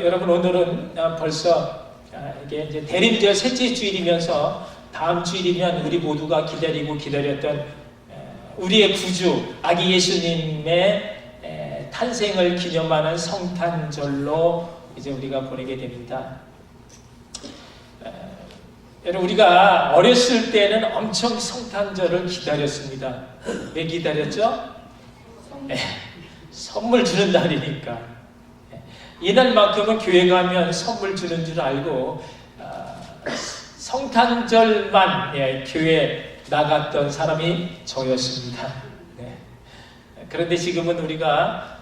여러분, 오늘은 벌써 이게 이제 대림절 셋째 주일이면서 다음 주일이면 우리 모두가 기다리고 기다렸던 우리의 구주 아기 예수님의 탄생을 기념하는 성탄절로 이제 우리가 보내게 됩니다. 여러분, 우리가 어렸을 때는 엄청 성탄절을 기다렸습니다. 왜 기다렸죠? 선물 주는 날이니까. 이날만큼은 교회 가면 선물 주는 줄 알고 성탄절만 교회 나갔던 사람이 저였습니다. 그런데 지금은 우리가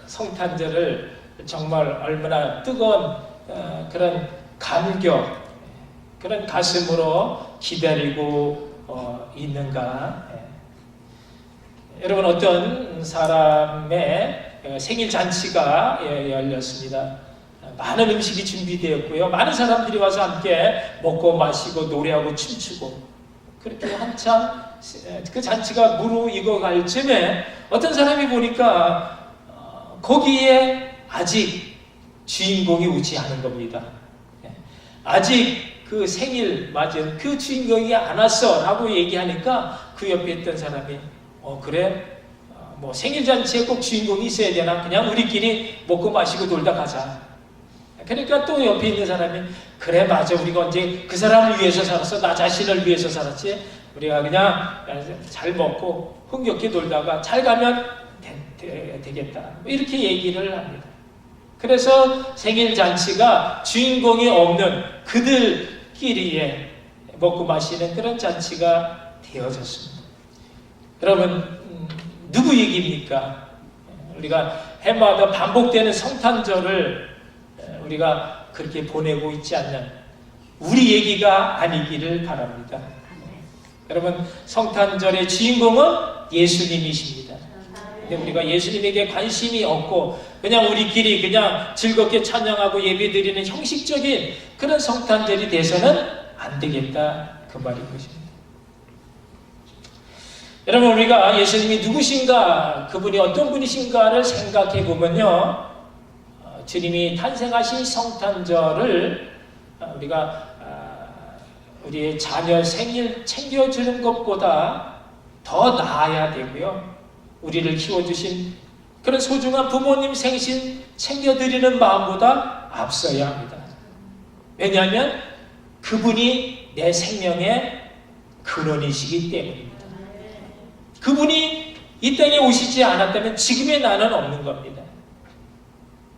성탄절을 정말 얼마나 뜨거운 그런 감격, 그런 가슴으로 기다리고 있는가. 여러분, 어떤 사람의 생일 잔치가 열렸습니다. 많은 음식이 준비되었고요. 많은 사람들이 와서 함께 먹고 마시고 노래하고 춤추고, 그렇게 한참 그 잔치가 무르익어갈 쯤에 어떤 사람이 보니까 거기에 아직 주인공이 오지 않은 겁니다. 아직 그 생일 맞은 그 주인공이 안 왔어 라고 얘기하니까 그 옆에 있던 사람이 그래? 뭐 생일잔치에 꼭 주인공이 있어야 되나? 그냥 우리끼리 먹고 마시고 놀다 가자. 그러니까 또 옆에 있는 사람이 그래, 맞아, 우리가 언제 그 사람을 위해서 살았어? 나 자신을 위해서 살았지? 우리가 그냥 잘 먹고 흥겹게 놀다가 잘 가면 되겠다, 이렇게 얘기를 합니다. 그래서 생일잔치가 주인공이 없는 그들끼리의 먹고 마시는 그런 잔치가 되어졌습니다. 여러분, 누구 얘기입니까? 우리가 해마다 반복되는 성탄절을 우리가 그렇게 보내고 있지 않는 우리 얘기가 아니기를 바랍니다. 여러분, 성탄절의 주인공은 예수님이십니다. 근데 우리가 예수님에게 관심이 없고 그냥 우리끼리 그냥 즐겁게 찬양하고 예배드리는 형식적인 그런 성탄절이 돼서는 안 되겠다, 그 말인 것입니다. 여러분, 우리가 예수님이 누구신가, 그분이 어떤 분이신가를 생각해 보면요, 주님이 탄생하신 성탄절을 우리가 우리의 자녀 생일 챙겨주는 것보다 더 나아야 되고요, 우리를 키워주신 그런 소중한 부모님 생신 챙겨드리는 마음보다 앞서야 합니다. 왜냐하면 그분이 내 생명의 근원이시기 때문입니다. 그분이 이 땅에 오시지 않았다면 지금의 나는 없는 겁니다.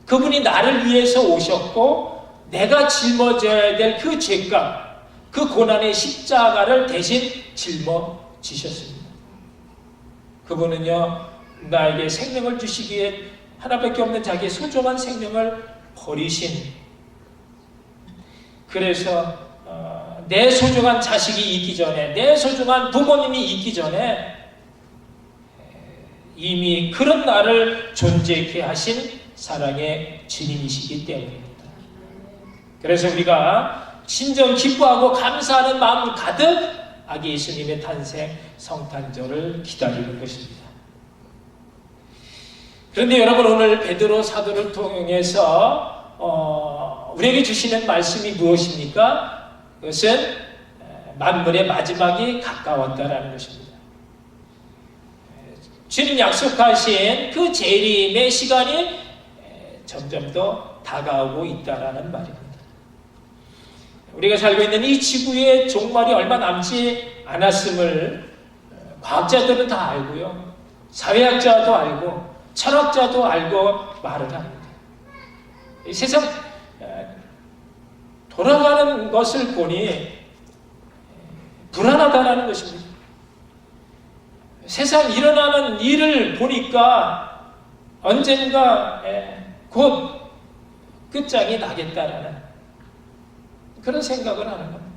그분이 나를 위해서 오셨고 내가 짊어져야 될 그 죄값, 그 고난의 십자가를 대신 짊어지셨습니다. 그분은요, 나에게 생명을 주시기에 하나밖에 없는 자기의 소중한 생명을 버리신, 그래서 내 소중한 자식이 있기 전에, 내 소중한 부모님이 있기 전에 이미 그런 나를 존재케 하신 사랑의 주님이시기 때문입니다. 그래서 우리가 진정 기뻐하고 감사하는 마음 가득 아기 예수님의 탄생 성탄절을 기다리는 것입니다. 그런데 여러분, 오늘 베드로 사도를 통해서 우리에게 주시는 말씀이 무엇입니까? 그것은 만물의 마지막이 가까웠다라는 것입니다. 주님 약속하신 그 재림의 시간이 점점 더 다가오고 있다라는 말입니다. 우리가 살고 있는 이 지구의 종말이 얼마 남지 않았음을 과학자들은 다 알고요, 사회학자도 알고 철학자도 알고 말을 합니다. 이 세상 돌아가는 것을 보니 불안하다라는 것입니다. 세상 일어나는 일을 보니까 언젠가 곧 끝장이 나겠다라는 그런 생각을 하는 겁니다.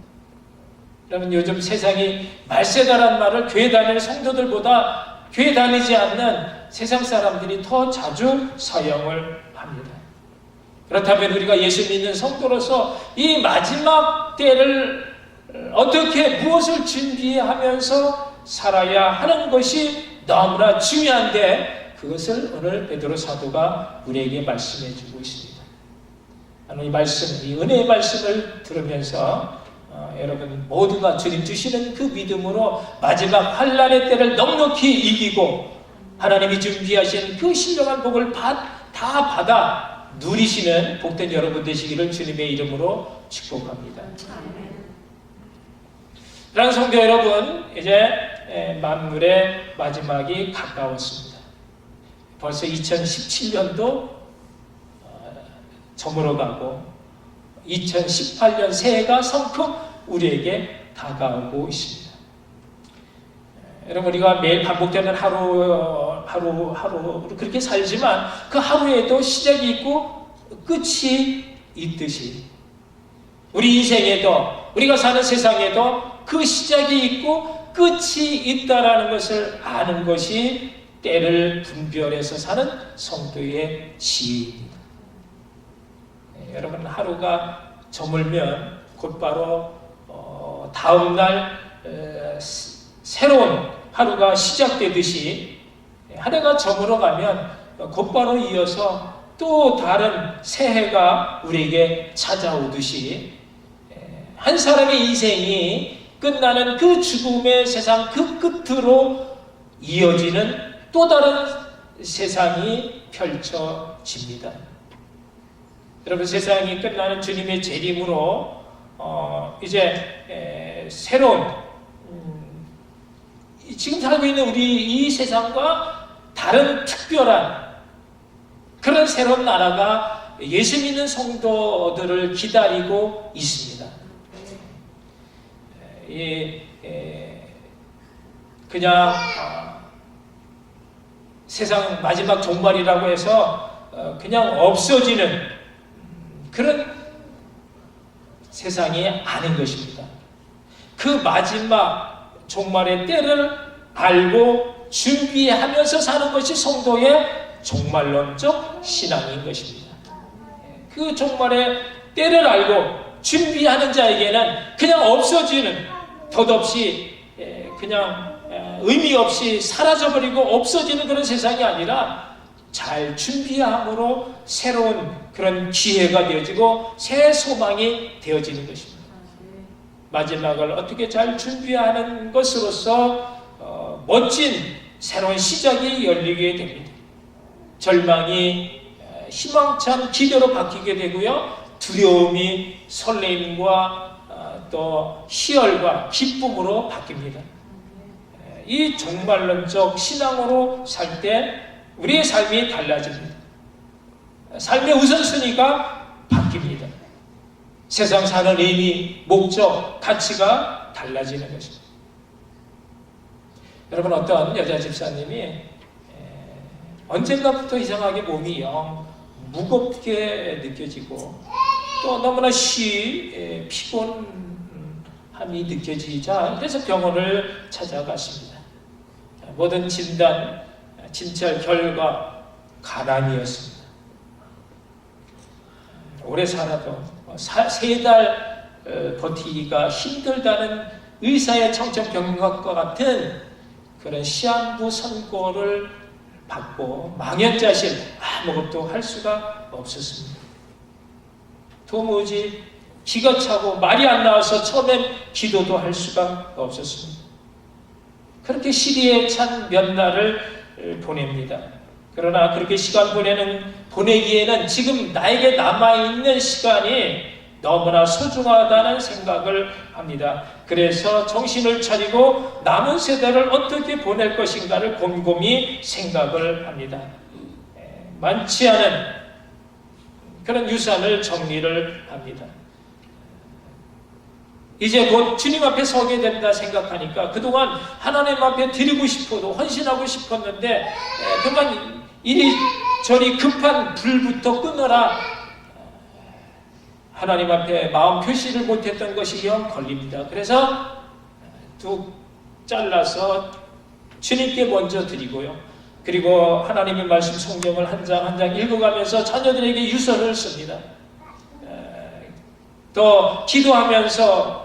여러분, 요즘 세상이 말세다라는 말을 교회 다니는 성도들보다 교회 다니지 않는 세상 사람들이 더 자주 사용을 합니다. 그렇다면 우리가 예수 믿는 성도로서 이 마지막 때를 어떻게, 무엇을 준비하면서 살아야 하는 것이 너무나 중요한데, 그것을 오늘 베드로 사도가 우리에게 말씀해 주고 있습니다. 하나님 말씀, 이 은혜의 말씀을 들으면서 여러분 모두가 주님 주시는 그 믿음으로 마지막 환난의 때를 넉넉히 이기고 하나님이 준비하신 그 신령한 복을 다 받아 누리시는 복된 여러분 되시기를 주님의 이름으로 축복합니다. 사랑하는 성도 여러분, 이제 만물의 마지막이 가까웠습니다. 벌써 2017년도 저물어가고 2018년 새해가 성큼 우리에게 다가오고 있습니다. 여러분, 우리가 매일 반복되는 하루 그렇게 살지만 그 하루에도 시작이 있고 끝이 있듯이 우리 인생에도, 우리가 사는 세상에도 그 시작이 있고 끝이 있다라는 것을 아는 것이 때를 분별해서 사는 성도의 지혜입니다. 여러분, 하루가 저물면 곧바로 다음날 새로운 하루가 시작되듯이 한 해가 저물어가면 곧바로 이어서 또 다른 새해가 우리에게 찾아오듯이 한 사람의 인생이 끝나는 그 죽음의 세상 그 끝으로 이어지는 또 다른 세상이 펼쳐집니다. 여러분, 세상이 끝나는 주님의 재림으로 이제 새로운 지금 살고 있는 우리 이 세상과 다른 특별한 그런 새로운 나라가 예수 믿는 성도들을 기다리고 있습니다. 그냥 세상 마지막 종말이라고 해서 그냥 없어지는 그런 세상이 아닌 것입니다. 그 마지막 종말의 때를 알고 준비하면서 사는 것이 성도의 종말론적 신앙인 것입니다. 그 종말의 때를 알고 준비하는 자에게는 그냥 없어지는, 덧없이 그냥 의미 없이 사라져버리고 없어지는 그런 세상이 아니라 잘 준비함으로 새로운 그런 기회가 되어지고 새 소망이 되어지는 것입니다. 마지막을 어떻게 잘 준비하는 것으로서 멋진 새로운 시작이 열리게 됩니다. 절망이 희망찬 기대로 바뀌게 되고요. 두려움이 설레임과 또 희열과 기쁨으로 바뀝니다. 이 종말론적 신앙으로 살 때 우리의 삶이 달라집니다. 삶의 우선순위가 바뀝니다. 세상 사는 의미, 목적, 가치가 달라지는 것입니다. 여러분, 어떤 여자 집사님이 언젠가부터 이상하게 몸이 영 무겁게 느껴지고 또 너무나 피곤함이 느껴지자 그래서 병원을 찾아갔습니다. 모든 진찰 결과 간암이었습니다. 오래 살아도 3달 버티기가 힘들다는 의사의 청천벽력과 같은 그런 시한부 선고를 받고 망연자실 아무것도 할 수가 없었습니다. 도무지 기가 차고 말이 안 나와서 처음엔 기도도 할 수가 없었습니다. 그렇게 시리에 찬 몇 날을 보냅니다. 그러나 그렇게 시간 보내기에는 지금 나에게 남아있는 시간이 너무나 소중하다는 생각을 합니다. 그래서 정신을 차리고 남은 세대를 어떻게 보낼 것인가를 곰곰이 생각을 합니다. 많지 않은 그런 유산을 정리를 합니다. 이제 곧 주님 앞에 서게 된다 생각하니까 그동안 하나님 앞에 드리고 싶어도 헌신하고 싶었는데 그만 이리저리 급한 불부터 끊어라 하나님 앞에 마음 표시를 못했던 것이 영 걸립니다. 그래서 뚝 잘라서 주님께 먼저 드리고요. 그리고 하나님의 말씀 성경을 한 장 한 장 읽어가면서 자녀들에게 유서를 씁니다. 또 기도하면서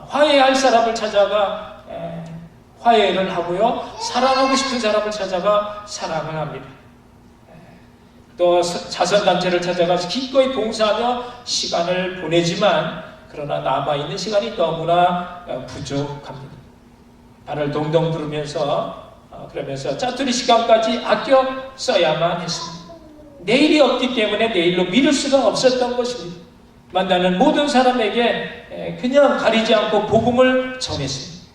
화해할 사람을 찾아가 화해를 하고요. 사랑하고 싶은 사람을 찾아가 사랑을 합니다. 또 자선단체를 찾아가서 기꺼이 봉사하며 시간을 보내지만 그러나 남아있는 시간이 너무나 부족합니다. 발을 동동 구르면서 그러면서 짜투리 시간까지 아껴 써야만 했습니다. 내일이 없기 때문에 내일로 미룰 수가 없었던 것입니다. 만나는 모든 사람에게 그냥 가리지 않고 복음을 전했습니다.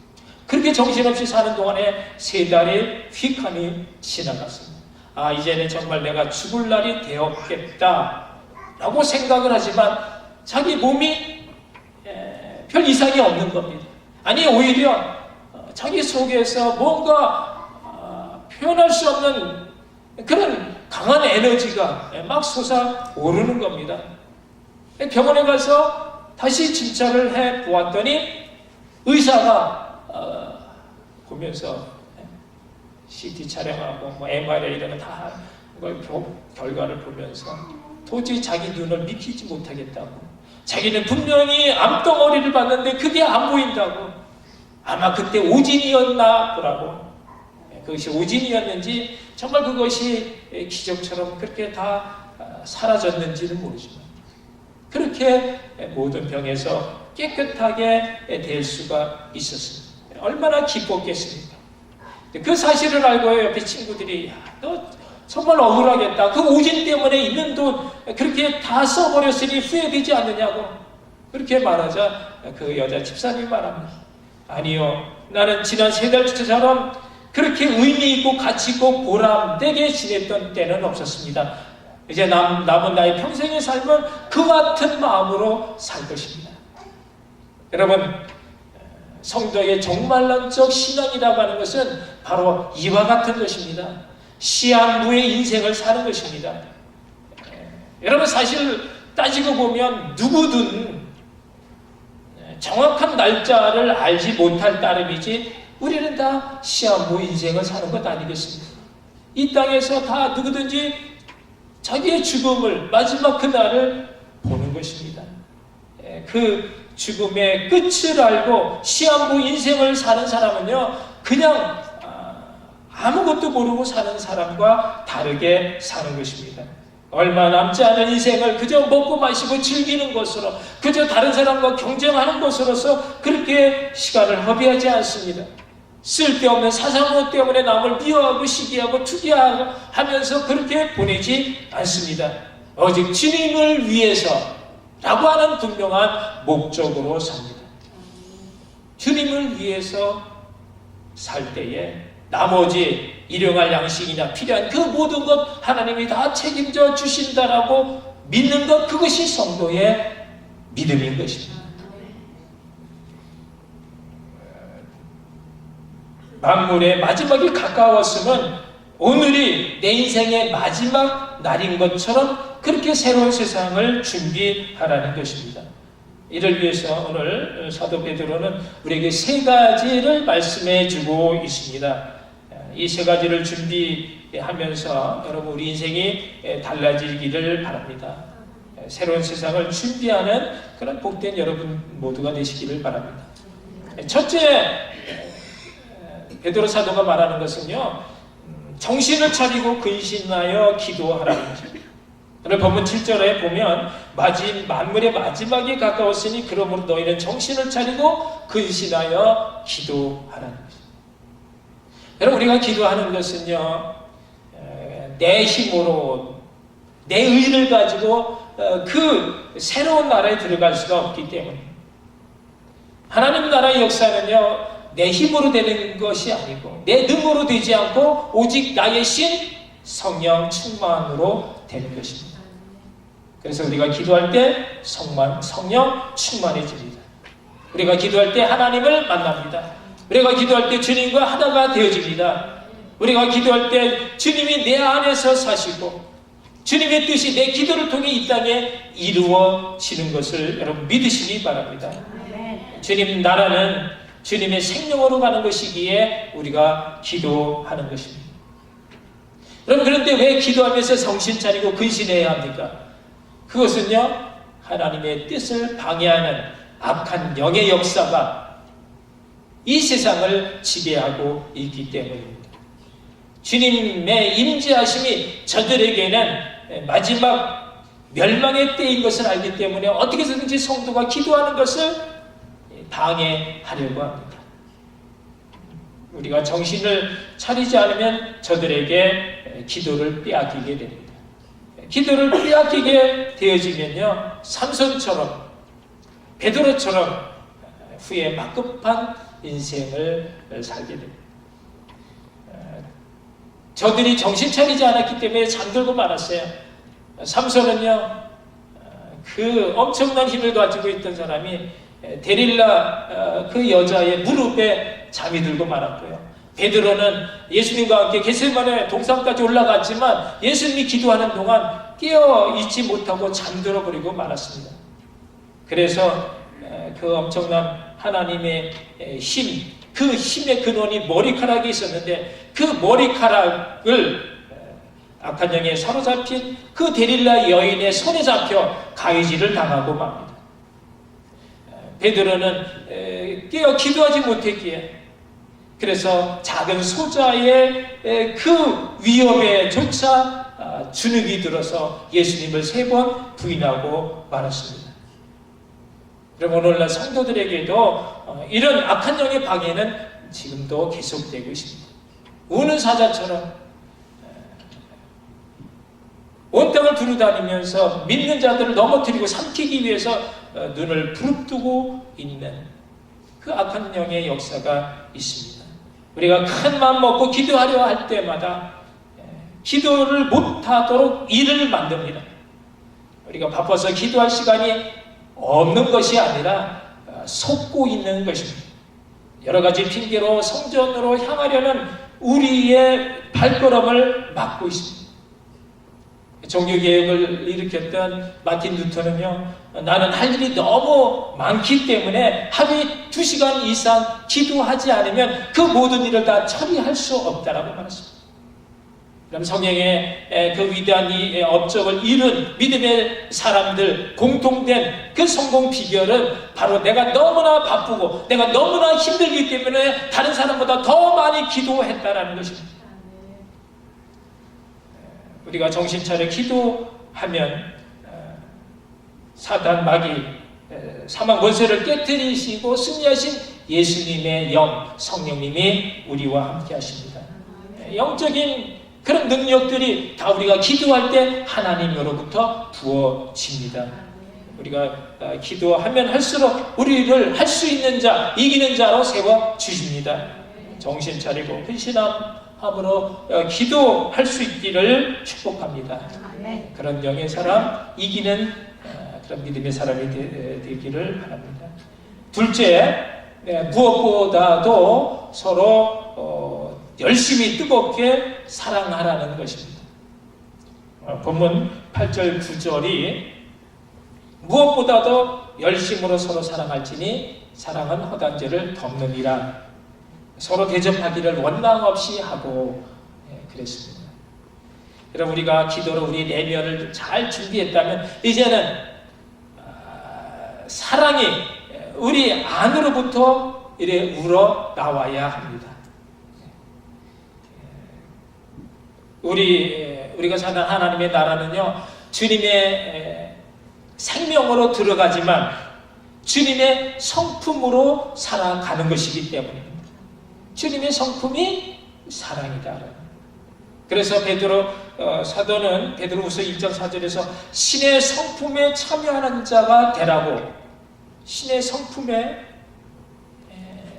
그렇게 정신없이 사는 동안에 3달이 휙하니 지나갔습니다. 이제는 정말 내가 죽을 날이 되었겠다 라고 생각을 하지만 자기 몸이 별 이상이 없는 겁니다. 아니 오히려 자기 속에서 뭔가 표현할 수 없는 그런 강한 에너지가 막 솟아오르는 겁니다. 병원에 가서 다시 진찰을 해 보았더니 의사가 보면서 CT 촬영하고 MRI 이런 거 다 결과를 보면서 도저히 자기 눈을 믿기지 못하겠다고, 자기는 분명히 암덩어리를 봤는데 그게 안 보인다고, 아마 그때 오진이었나 보라고. 그것이 오진이었는지 정말 그것이 기적처럼 그렇게 다 사라졌는지는 모르지만 그렇게 모든 병에서 깨끗하게 될 수가 있었습니다. 얼마나 기뻤겠습니까? 그 사실을 알고 옆에 친구들이 너 정말 억울하겠다. 그 오진 때문에 있는 돈 그렇게 다 써버렸으니 후회되지 않느냐고 그렇게 말하자 그 여자 집사님이 말합니다. 아니요, 나는 지난 3달처럼 그렇게 의미 있고 가치 있고 보람되게 지냈던 때는 없었습니다. 이제 남은 나의 평생의 삶은 그 같은 마음으로 살 것입니다. 여러분, 성도의 종말론적 신앙이라고 하는 것은 바로 이와 같은 것입니다. 시한부의 인생을 사는 것입니다. 여러분, 사실 따지고 보면 누구든 정확한 날짜를 알지 못할 따름이지 우리는 다 시한부 인생을 사는 것 아니겠습니까? 이 땅에서 다 누구든지 자기의 죽음을, 마지막 그날을 보는 것입니다. 그 죽음의 끝을 알고 시한부 인생을 사는 사람은요, 그냥 아무것도 모르고 사는 사람과 다르게 사는 것입니다. 얼마 남지 않은 인생을 그저 먹고 마시고 즐기는 것으로, 그저 다른 사람과 경쟁하는 것으로서 그렇게 시간을 허비하지 않습니다. 쓸데없는 사상어 때문에 남을 미워하고 시기하고 투기하면서 그렇게 보내지 않습니다. 오직 주님을 위해서라고 하는 분명한 목적으로 삽니다. 주님을 위해서 살 때에 나머지 일용할 양식이나 필요한 그 모든 것 하나님이 다 책임져 주신다라고 믿는 것, 그것이 성도의 믿음인 것입니다. 만물의 마지막이 가까웠으면 오늘이 내 인생의 마지막 날인 것처럼 그렇게 새로운 세상을 준비하라는 것입니다. 이를 위해서 오늘 사도 베드로는 우리에게 3가지를 말씀해 주고 있습니다. 이 3가지를 준비하면서 여러분 우리 인생이 달라지기를 바랍니다. 새로운 세상을 준비하는 그런 복된 여러분 모두가 되시기를 바랍니다. 첫째, 베드로 사도가 말하는 것은요, 정신을 차리고 근신하여 기도하라는 것입니다. 오늘 본문 7절에 보면 만물의 마지막이 가까웠으니 그러므로 너희는 정신을 차리고 근신하여 기도하라는 것입니다. 여러분, 우리가 기도하는 것은요, 내 힘으로 내 의를 가지고 그 새로운 나라에 들어갈 수가 없기 때문에, 하나님 나라의 역사는요, 내 힘으로 되는 것이 아니고 내 능으로 되지 않고 오직 나의 신 성령 충만으로 되는 것입니다. 그래서 우리가 기도할 때 성령 충만해집니다. 우리가 기도할 때 하나님을 만납니다. 우리가 기도할 때 주님과 하나가 되어집니다. 우리가 기도할 때 주님이 내 안에서 사시고 주님의 뜻이 내 기도를 통해 이 땅에 이루어지는 것을 여러분 믿으시기 바랍니다. 주님 나라는 주님의 생명으로 가는 것이기에 우리가 기도하는 것입니다. 여러분, 그런데 왜 기도하면서 정신 차리고 근신해야 합니까? 그것은요, 하나님의 뜻을 방해하는 악한 영의 역사가 이 세상을 지배하고 있기 때문입니다. 주님의 임재하심이 저들에게는 마지막 멸망의 때인 것을 알기 때문에 어떻게 해서든지 성도가 기도하는 것을 방해하려고 합니다. 우리가 정신을 차리지 않으면 저들에게 기도를 빼앗기게 됩니다. 기도를 빼앗기게 되어지면요, 삼손처럼 베드로처럼 후에 막급한 인생을 살게 됩니다. 저들이 정신 차리지 않았기 때문에 잠들고 말았어요. 삼손은요, 그 엄청난 힘을 가지고 있던 사람이 데릴라 그 여자의 무릎에 잠이 들고 말았고요. 베드로는 예수님과 함께 겟세마네 동산까지 올라갔지만 예수님이 기도하는 동안 깨어 있지 못하고 잠들어 버리고 말았습니다. 그래서 그 엄청난 하나님의 힘, 그 힘의 근원이 머리카락이 있었는데 그 머리카락을 악한 영에 사로잡힌 그 데릴라 여인의 손에 잡혀 가위질을 당하고 맙니다. 베드로는 깨어 기도하지 못했기에 그래서 작은 소자의 그 위협에조차 주눅이 들어서 예수님을 3번 부인하고 말았습니다. 그럼 오늘날 성도들에게도 이런 악한 영의 방해는 지금도 계속되고 있습니다. 우는 사자처럼 온 땅을 두루다니면서 믿는 자들을 넘어뜨리고 삼키기 위해서 눈을 부릅뜨고 있는 그 악한 영의 역사가 있습니다. 우리가 큰 마음 먹고 기도하려 할 때마다 기도를 못하도록 일을 만듭니다. 우리가 바빠서 기도할 시간이 없는 것이 아니라 속고 있는 것입니다. 여러 가지 핑계로 성전으로 향하려는 우리의 발걸음을 막고 있습니다. 종교개혁을 일으켰던 마틴 루터는요, 나는 할 일이 너무 많기 때문에 하루에 2시간 이상 기도하지 않으면 그 모든 일을 다 처리할 수 없다라고 말했습니다. 그럼 성경의 그 위대한 이 업적을 이룬 믿음의 사람들 공통된 그 성공 비결은 바로 내가 너무나 바쁘고 내가 너무나 힘들기 때문에 다른 사람보다 더 많이 기도했다라는 것입니다. 우리가 정신 차려 기도하면 사단 마귀 사망 권세를 깨뜨리시고 승리하신 예수님의 영 성령님이 우리와 함께 하십니다. 영적인 그런 능력들이 다 우리가 기도할 때 하나님으로부터 부어집니다. 우리가 기도하면 할수록 우리를 할 수 있는 자, 이기는 자로 세워주십니다. 정신 차리고 근신함으로 기도할 수 있기를 축복합니다. 그런 영의 사람, 이기는 그런 믿음의 사람이 되기를 바랍니다. 둘째, 무엇보다도 서로 열심히 뜨겁게 사랑하라는 것입니다. 본문 8절 9절이 무엇보다도 열심으로 서로 사랑할지니 사랑은 허다한 죄를 덮느니라. 서로 대접하기를 원망 없이 하고 그랬습니다. 여러분 우리가 기도로 우리 내면을 잘 준비했다면 이제는 사랑이 우리 안으로부터 이래 우러 나와야 합니다. 우리가 사는 하나님의 나라는요, 주님의 생명으로 들어가지만 주님의 성품으로 살아가는 것이기 때문입니다. 주님의 성품이 사랑이다. 그래서 베드로 사도는 베드로후서 1장 4절에서 신의 성품에 참여하는 자가 되라고, 신의 성품에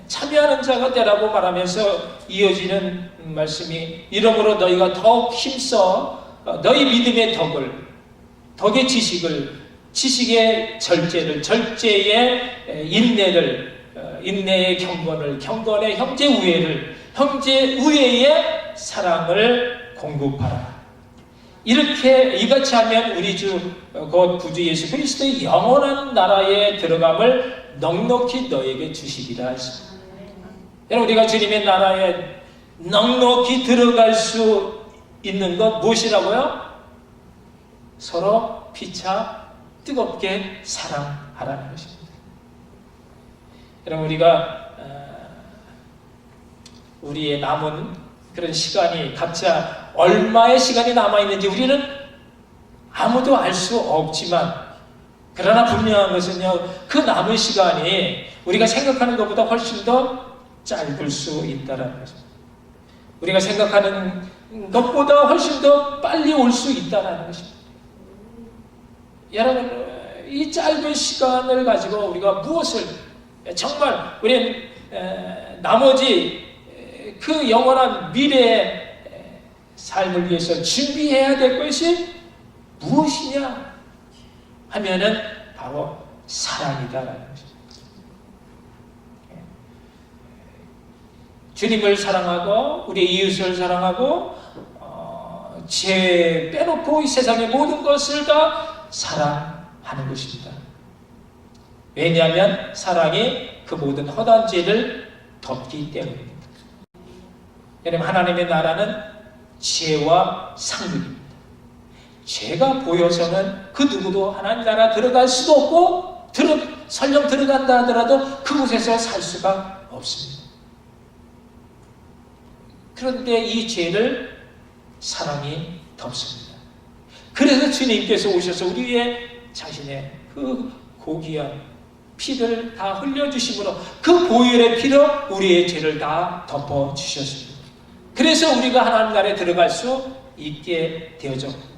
참여하는 자가 되라고 말하면서 이어지는 말씀이 이러므로 너희가 더욱 힘써 너희 믿음의 덕의 지식의 절제를, 절제의 인내를, 인내의 경건을, 경건의 형제 우애를, 형제 우애의 사랑을 공급하라. 이렇게 이같이 하면 우리 주 곧 구주 예수 그리스도의 영원한 나라에 들어감을 넉넉히 너에게 주시리라 했습니다. 여러분 우리가 주님의 나라에 넉넉히 들어갈 수 있는 것 무엇이라고요? 서로 피차 뜨겁게 사랑하라는 것입니다. 여러분 우리가 우리의 남은 그런 시간이 각자 얼마의 시간이 남아있는지 우리는 아무도 알 수 없지만, 그러나 분명한 것은요, 그 남은 시간이 우리가 생각하는 것보다 훨씬 더 짧을 수 있다는 것입니다. 우리가 생각하는 것보다 훨씬 더 빨리 올 수 있다는 것입니다. 여러분, 이 짧은 시간을 가지고 우리가 무엇을 정말 우리는 나머지 그 영원한 미래의 삶을 위해서 준비해야 될 것이 무엇이냐 하면은 바로 사랑이다라는 것입니다. 주님을 사랑하고 우리 이웃을 사랑하고 죄 빼놓고 이 세상의 모든 것을 다 사랑하는 것입니다. 왜냐하면 사랑이 그 모든 허다한 죄를 덮기 때문입니다. 여러분, 하나님의 나라는 죄와 상급입니다. 죄가 보여서는 그 누구도 하나님 나라 들어갈 수도 없고 설령 들어간다 하더라도 그곳에서 살 수가 없습니다. 그런데 이 죄를 사랑이 덮습니다. 그래서 주님께서 오셔서 우리의 자신의 그 고귀한 피를 다 흘려주심으로 그 보혈의 피로 우리의 죄를 다 덮어주셨습니다. 그래서 우리가 하나님 나라에 들어갈 수 있게 되어졌고,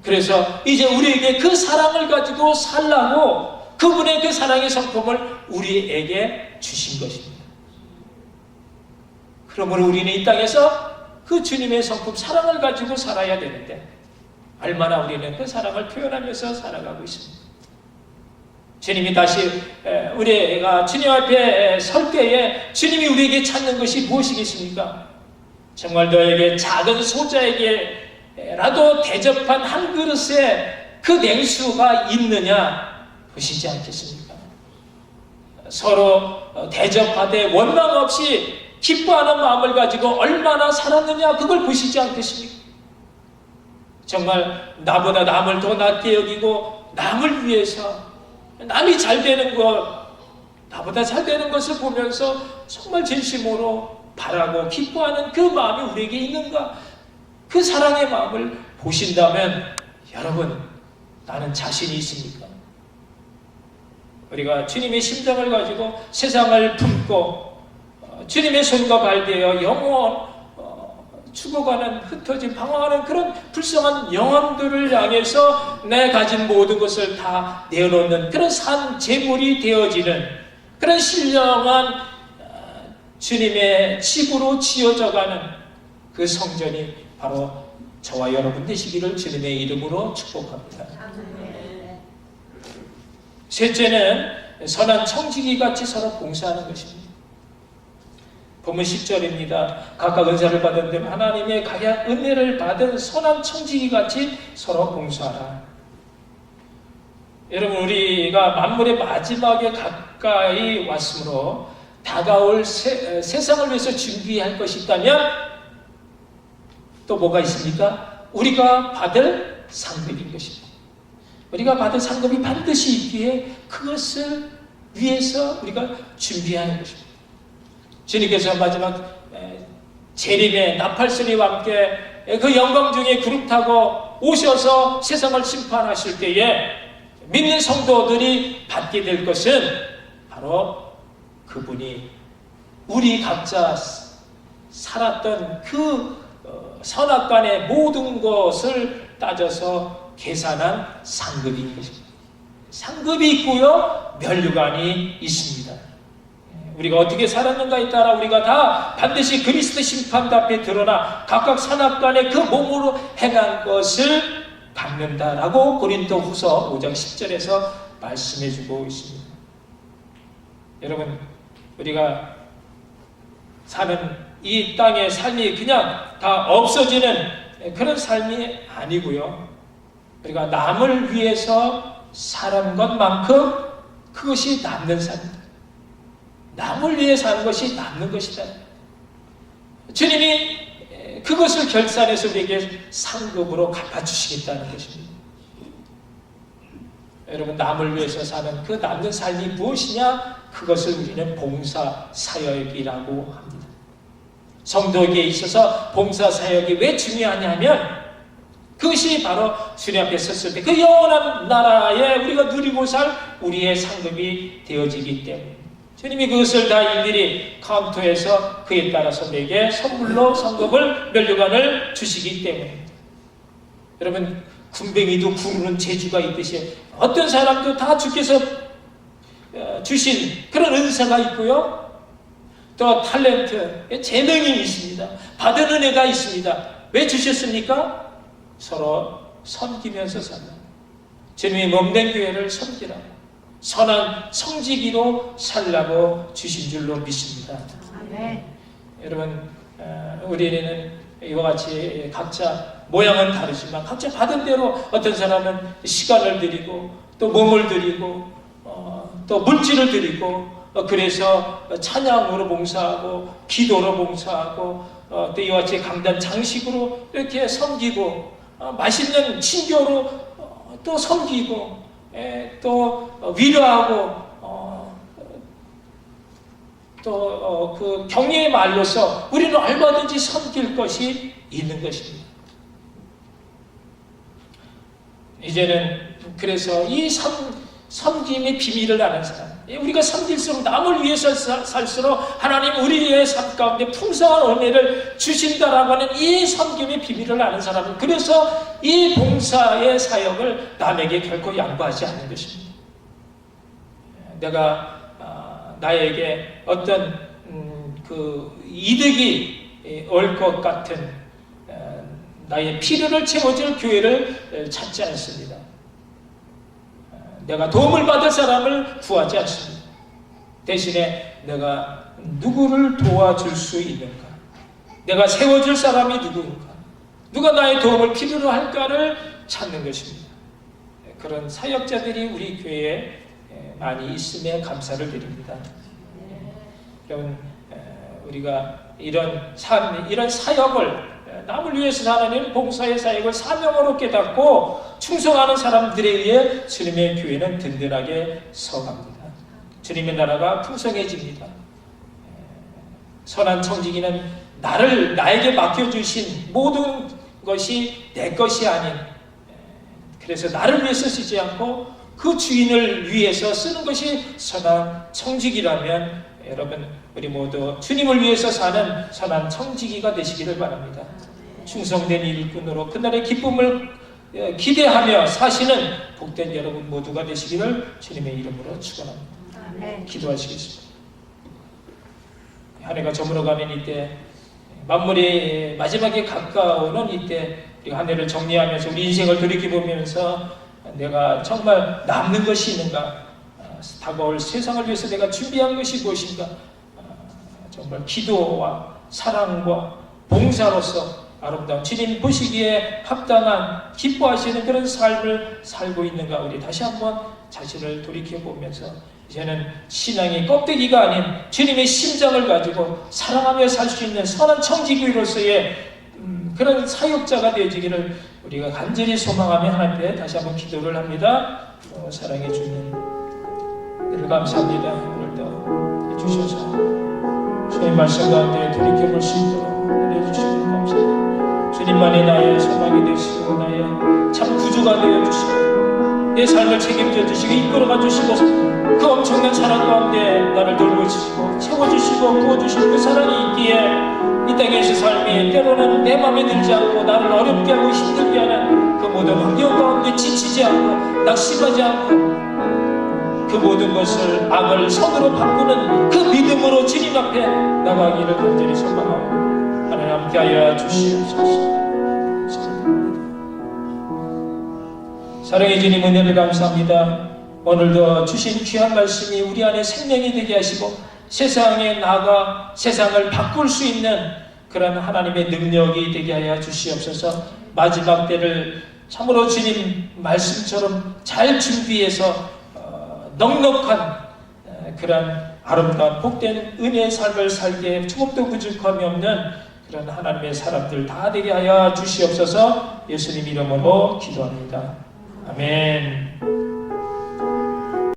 그래서 이제 우리에게 그 사랑을 가지고 살라고 그분의 그 사랑의 성품을 우리에게 주신 것입니다. 그러므로 우리는 이 땅에서 그 주님의 성품 사랑을 가지고 살아야 되는데 얼마나 우리는 그 사랑을 표현하면서 살아가고 있습니다. 주님이 다시 우리가 주님 앞에 설 때에 주님이 우리에게 찾는 것이 무엇이겠습니까? 정말 너에게 작은 소자에게라도 대접한 한 그릇에 그 냉수가 있느냐 보시지 않겠습니까? 서로 대접하되 원망 없이 기뻐하는 마음을 가지고 얼마나 살았느냐 그걸 보시지 않겠습니까? 정말 나보다 남을 더 낮게 여기고 남을 위해서 남이 잘 되는 것, 나보다 잘 되는 것을 보면서 정말 진심으로 바라고 기뻐하는 그 마음이 우리에게 있는가? 그 사랑의 마음을 보신다면 여러분, 나는 자신이 있습니까? 우리가 주님의 심장을 가지고 세상을 품고 주님의 손과 발되어 영원 죽어가는, 흩어진, 방황하는 그런 불쌍한 영혼들을 향해서 내 가진 모든 것을 다 내어놓는 그런 산 제물이 되어지는 그런 신령한 주님의 집으로 지어져가는 그 성전이 바로 저와 여러분 되시기를 주님의 이름으로 축복합니다. 셋째는 선한 청지기 같이 서로 봉사하는 것입니다. 본문 10절입니다. 각각 은사를 받은 데 하나님의 각양 은혜를 받은 선한 청지기 같이 서로 봉사하라. 여러분, 우리가 만물의 마지막에 가까이 왔으므로 다가올 세상을 위해서 준비할 것이 있다면 또 뭐가 있습니까? 우리가 받을 상급인 것입니다. 우리가 받을 상급이 반드시 있기에 그것을 위해서 우리가 준비하는 것입니다. 주님께서 마지막 재림의 나팔소리와 함께 그 영광 중에 그룹 타고 오셔서 세상을 심판하실 때에 믿는 성도들이 받게 될 것은 바로 그분이 우리 각자 살았던 그 선악간의 모든 것을 따져서 계산한 상급인 것입니다. 상급이 있고요, 면류관이 있습니다. 우리가 어떻게 살았는가에 따라 우리가 다 반드시 그리스도 심판 앞에 드러나 각각 선악간에 그 몸으로 행한 것을 받는다라고 고린도후서 5장 10절에서 말씀해주고 있습니다. 여러분, 우리가 사는 이 땅의 삶이 그냥 다 없어지는 그런 삶이 아니고요, 우리가 남을 위해서 사는 것만큼 그것이 남는 삶입니다. 남을 위해 사는 것이 남는 것이다. 주님이 그것을 결산해서 우리에게 상급으로 갚아주시겠다는 것입니다. 여러분, 남을 위해서 사는 그 남는 삶이 무엇이냐? 그것을 우리는 봉사 사역이라고 합니다. 성도에게 있어서 봉사 사역이 왜 중요하냐면 그것이 바로 주님 앞에 섰을 때 그 영원한 나라에 우리가 누리고 살 우리의 상급이 되어지기 때문에 주님이 그것을 다 일일이 카운터에서 그에 따라서 내게 선물로 상급을 면류관을 주시기 때문에 여러분 군뱅이도 구르는 재주가 있듯이 어떤 사람도 다 주께서 주신 그런 은사가 있고요. 또 탤런트, 재능이 있습니다. 받은 은혜가 있습니다. 왜 주셨습니까? 서로 섬기면서 살라. 주님이 몸된 교회를 섬기라고 선한 성지기로 살라고 주신 줄로 믿습니다. 아멘. 여러분 우리는 이와 같이 각자 모양은 다르지만 각자 받은 대로 어떤 사람은 시간을 드리고 또 몸을 드리고 또 물질을 드리고 그래서 찬양으로 봉사하고 기도로 봉사하고 또 이와 같이 강단 장식으로 이렇게 섬기고 맛있는 친교로 또 섬기고 또 위로하고 또 그 격려의 말로서 우리는 얼마든지 섬길 것이 있는 것입니다. 이제는 그래서 이 섬김의 비밀을 아는 사람, 우리가 섬길수록 남을 위해서 살수록 하나님 우리의 삶 가운데 풍성한 은혜를 주신다라고 하는 이 섬김의 비밀을 아는 사람은 그래서 이 봉사의 사역을 남에게 결코 양보하지 않는 것입니다. 내가 나에게 어떤 그 이득이 올 것 같은 나의 필요를 채워줄 교회를 찾지 않습니다. 내가 도움을 받을 사람을 구하지 않습니다. 대신에 내가 누구를 도와줄 수 있는가? 내가 세워줄 사람이 누구인가? 누가 나의 도움을 필요로 할까를 찾는 것입니다. 그런 사역자들이 우리 교회에 많이 있음에 감사를 드립니다. 여러분, 우리가 이런 사역을 남을 위해서 사는 봉사의 사역을 사명으로 깨닫고 충성하는 사람들에 의해 주님의 교회는 든든하게 서갑니다. 주님의 나라가 풍성해집니다. 선한 청지기는 나에게 맡겨주신 모든 것이 내 것이 아닌, 그래서 나를 위해서 쓰지 않고 그 주인을 위해서 쓰는 것이 선한 청지기라면 여러분 우리 모두 주님을 위해서 사는 선한 청지기가 되시기를 바랍니다. 충성된 일꾼으로 그날의 기쁨을 기대하며 사시는 복된 여러분 모두가 되시기를 주님의 이름으로 축원합니다. 기도하시겠습니다. 한 해가 저물어가는 이때, 만물이 마지막에 가까우는 이때 우리가 한 해를 정리하면서 우리 인생을 돌이켜보면서 내가 정말 남는 것이 있는가, 다가올 세상을 위해서 내가 준비한 것이 무엇인가, 정말 기도와 사랑과 봉사로서 아름다운 주님 보시기에 합당한 기뻐하시는 그런 삶을 살고 있는가, 우리 다시 한번 자신을 돌이켜보면서 이제는 신앙의 껍데기가 아닌 주님의 심장을 가지고 사랑하며 살 수 있는 선한 청지기로서의 그런 사역자가 되어지기를 우리가 간절히 소망하며 하나님께 다시 한번 기도를 합니다. 사랑해 주님 늘 감사합니다. 오늘도 해주셔서 주님 말씀 가운데 돌이켜볼 수 있도록 은혜 주시고 감사합니다. 주님만이 나의 소망이 되시고 나의 참 구주가 되어주시고 내 삶을 책임져 주시고 이끌어가 주시고 그 엄청난 사랑 가운데 나를 돌보시고 채워주시고 부어주시고 그 사랑이 있기에 이 땅에서 삶이 때로는 내 마음에 들지 않고 나를 어렵게 하고 힘들게 하는 그 모든 환경 가운데 지치지 않고 낙심하지 않고 그 모든 것을 악을 선으로 바꾸는 그 믿음으로 주님 앞에 나가기를 간절히 소망하고 하나님 함께하여 주시옵소서. 사랑해 주님 은혜를 감사합니다. 오늘도 주신 귀한 말씀이 우리 안에 생명이 되게 하시고 세상에 나가 세상을 바꿀 수 있는 그런 하나님의 능력이 되게 하여 주시옵소서. 마지막 때를 참으로 주님 말씀처럼 잘 준비해서 넉넉한 그런 아름다운 복된 은혜의 삶을 살게 조금도 부족함이 없는 그런 하나님의 사람들 다 되게 하여 주시옵소서. 예수님 이름으로 기도합니다. 아멘.